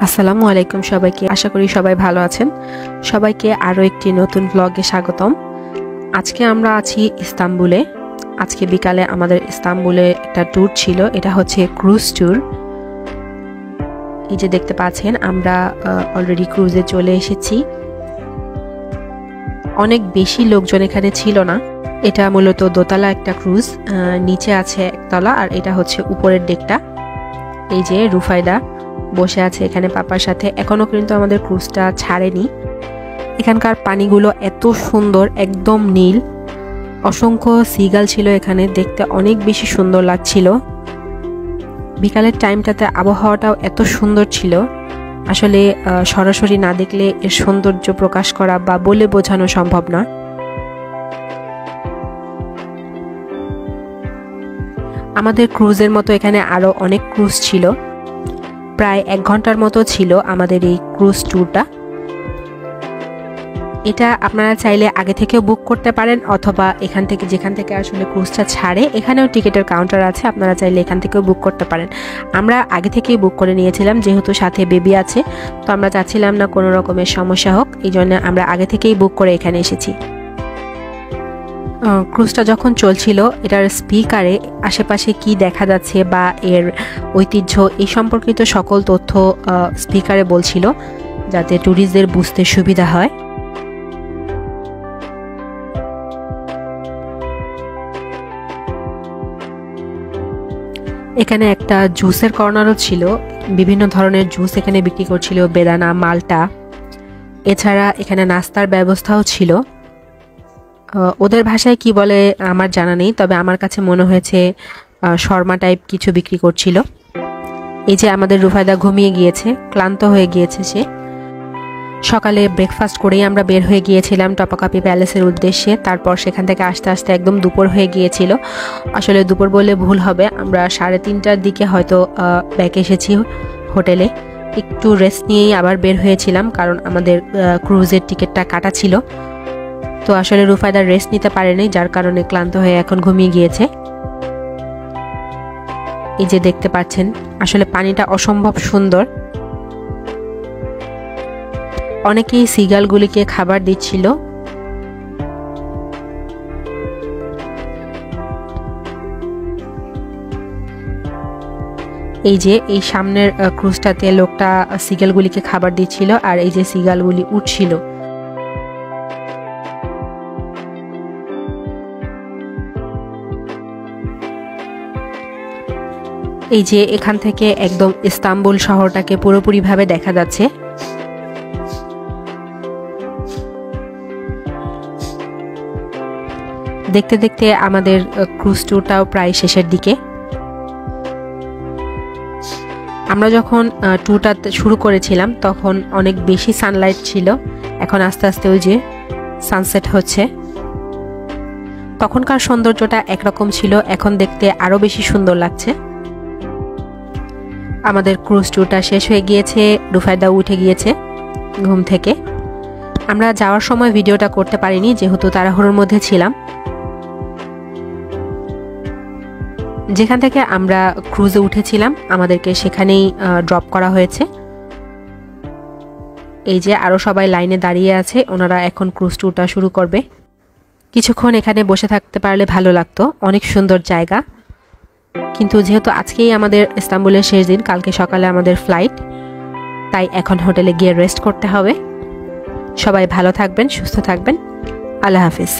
আসসালামু আলাইকুম সবাইকে। আশা করি সবাই ভালো আছেন। সবাইকে আরও একটি নতুন ব্লগে স্বাগতম। আজকে আমরা আছি ইস্তাম্বুলে। আজকে বিকালে আমাদের ইস্তাম্বুলে একটা ট্যুর ছিল, এটা হচ্ছে ক্রুজ ট্যুর। এই যে দেখতে পাচ্ছেন আমরা অলরেডি ক্রুজে চলে এসেছি। অনেক বেশি লোকজন এখানে ছিল না। এটা মূলত দোতলা একটা ক্রুজ, নিচে আছে একতলা আর এটা হচ্ছে উপরের ডেকটা। এই যে রুফায়দা বসে আছে এখানে পাপার সাথে। এখনো কিন্তু আমাদের ক্রুজটা ছাড়েনি। এখানকার পানিগুলো এত সুন্দর, একদম নীল। অসংখ্য সিগাল ছিল এখানে, দেখতে অনেক বেশি সুন্দর লাগছিল। বিকালের টাইমটাতে আবহাওয়াটাও এত সুন্দর ছিল, আসলে সরাসরি না দেখলে এর সৌন্দর্য প্রকাশ করা বা বলে বোঝানো সম্ভব না। আমাদের ক্রুজের মতো এখানে আরো অনেক ক্রুজ ছিল। প্রায় 1 ঘন্টার মতো ছিল আমাদের এই ক্রুজ ট্যুরটা। এটা আপনারা চাইলে আগে থেকেও বুক করতে পারেন, অথবা যেখান থেকে আসলে ক্রুজটা ছাড়ে এখানেও টিকিটের কাউন্টার আছে, আপনারা চাইলে এখান থেকেও বুক করতে পারেন। আমরা আগে থেকেই বুক করে নিয়েছিলাম, যেহেতু সাথে বেবি আছে, তো আমরা চাচ্ছিলাম না কোনো রকমের সমস্যা হোক, এই জন্য আমরা আগে থেকেই বুক করে এখানে এসেছি। ক্রুজটা যখন চলছিল এটার স্পিকারে আশেপাশে কি দেখা যাচ্ছে বা এর ঐতিহ্য এই সম্পর্কিত সকল তথ্য স্পিকারে বলছিল, যাতে ট্যুরিস্টদের বুঝতে সুবিধা হয়। এখানে একটা জুসের কর্নারও ছিল, বিভিন্ন ধরনের জুস এখানে বিক্রি করছিল, বেদানা, মাল্টা। এছাড়া এখানে নাস্তার ব্যবস্থাও ছিল। ওদের ভাষায় কি বলে আমার জানা নেই, তবে আমার কাছে মনে হয়েছে শর্মা টাইপ কিছু বিক্রি করছিল। এই যে আমাদের রুফায়দা ঘুমিয়ে গিয়েছে, ক্লান্ত হয়ে গিয়েছে সে। সকালে ব্রেকফাস্ট করেই আমরা বের হয়ে গিয়েছিলাম টপাকাপি প্যালেসের উদ্দেশ্যে। তারপর সেখান থেকে আস্তে আস্তে একদম দুপুর হয়ে গিয়েছিল। আসলে দুপুর বললে ভুল হবে, আমরা 3:30টার দিকে হয়তো ব্যাক এসেছি হোটেলে। একটু রেস্ট নিয়েই আবার বের হয়েছিলাম, কারণ আমাদের ক্রুজের টিকিটটা কাটা ছিল। তো আসলে রুফায়দা রেস্ট নিতে পারেনি, যার কারণে ক্লান্ত হয়ে এখন ঘুমিয়ে গিয়েছে। এই যে দেখতে পাচ্ছেন আসলে পানিটা অসম্ভব সুন্দর। অনেকেই সিগালগুলিকে খাবার দিচ্ছিল। এই যে এই সামনের ক্রুজটাতে লোকটা সিগালগুলিকে খাবার দিচ্ছিল, আর এই যে সিগালগুলি উঠছিল। এই যে এখান থেকে একদম ইস্তাম্বুল শহরটাকে পুরোপুরিভাবে দেখা যাচ্ছে। দেখতে দেখতে আমাদের ক্রুজ ট্যুরটাও প্রায় শেষের দিকে। আমরা যখন ট্যুরটা শুরু করেছিলাম তখন অনেক বেশি সানলাইট ছিল, এখন আস্তে আস্তে ওই যে সানসেট হচ্ছে। তখনকার সৌন্দর্যটা একরকম ছিল, এখন দেখতে আরো বেশি সুন্দর লাগছে। আমাদের ক্রুজ ট্যুরটা শেষ হয়ে গিয়েছে, রুফায়দা উঠে গিয়েছে ঘুম থেকে। আমরা যাওয়ার সময় ভিডিওটা করতে পারিনি, যেহেতু তাড়াহুড়োর মধ্যে ছিলাম। যেখান থেকে আমরা ক্রুজে উঠেছিলাম আমাদেরকে সেখানেই ড্রপ করা হয়েছে। এই যে আরো সবাই লাইনে দাঁড়িয়ে আছে, ওনারা এখন ক্রুজ ট্যুরটা শুরু করবে। কিছুক্ষণ এখানে বসে থাকতে পারলে ভালো লাগতো, অনেক সুন্দর জায়গা। কিন্তু যেহেতু আজকেই আমাদের ইস্তাম্বুলের শেষ দিন, কালকে সকালে আমাদের ফ্লাইট, তাই এখন হোটেলে গিয়ে রেস্ট করতে হবে। সবাই ভালো থাকবেন, সুস্থ থাকবেন। আল্লাহ হাফিজ।